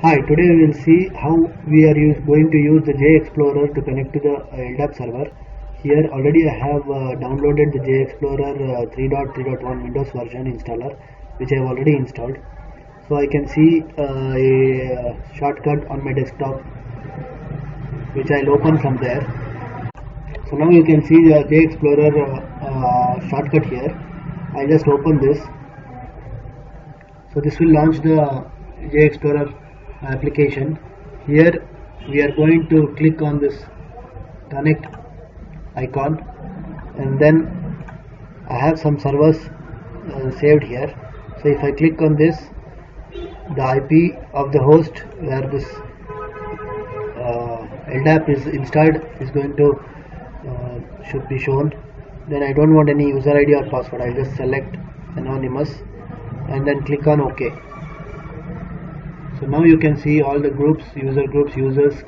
Hi, today we will see how we are going to use the JExplorer to connect to the LDAP server. Here already I have downloaded the JExplorer 3.3.1 Windows version installer, which I have already installed. So I can see a shortcut on my desktop, which I'll open from there. So now you can see the JExplorer shortcut here. I just open this. So this will launch the JExplorer application. Here we are going to click on this connect icon, and then I have some servers saved here. So if I click on this, the IP of the host where this LDAP is installed is going to should be shown. Then I don't want any user ID or password. I'll just select anonymous and then click on OK. So now you can see all the groups, users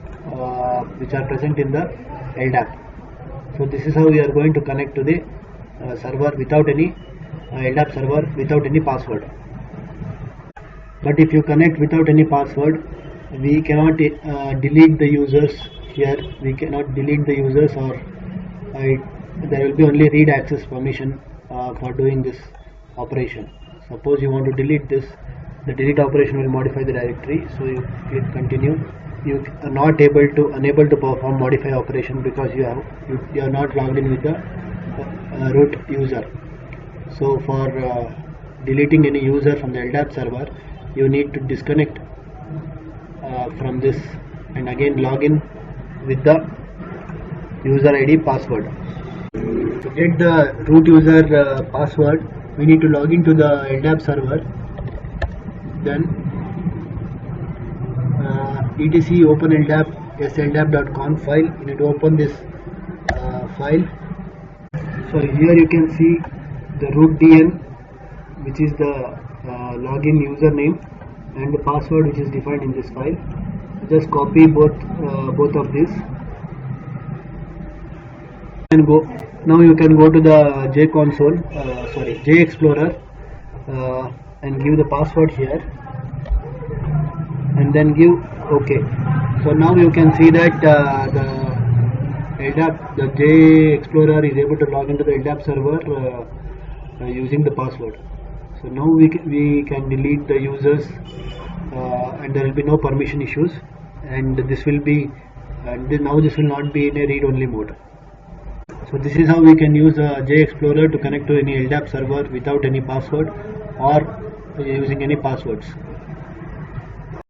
which are present in the LDAP. So this is how we are going to connect to the server without any LDAP server without any password. But if you connect without any password, we cannot delete the users here. We cannot delete the users, or there will be only read access permission for doing this operation. Suppose you want to delete this, the delete operation will modify the directory. So you click continue. You are not unable to perform modify operation because you are not logged in with the root user. So for deleting any user from the LDAP server, you need to disconnect from this and again log in with the user ID password. To get the root user password, we need to log into the LDAP server. Then etc open LDAP sldap.conf file. You need to open this file. So here you can see the root DN, which is the login username, and the password which is defined in this file. Just copy both of these and go. Now you can go to the JExplorer and give the password here and then give OK. So now you can see that the JExplorer is able to log into the LDAP server using the password. So now we can delete the users and there will be no permission issues, and this will be now this will not be in a read-only mode. So this is how we can use JExplorer to connect to any LDAP server without any password or using any passwords.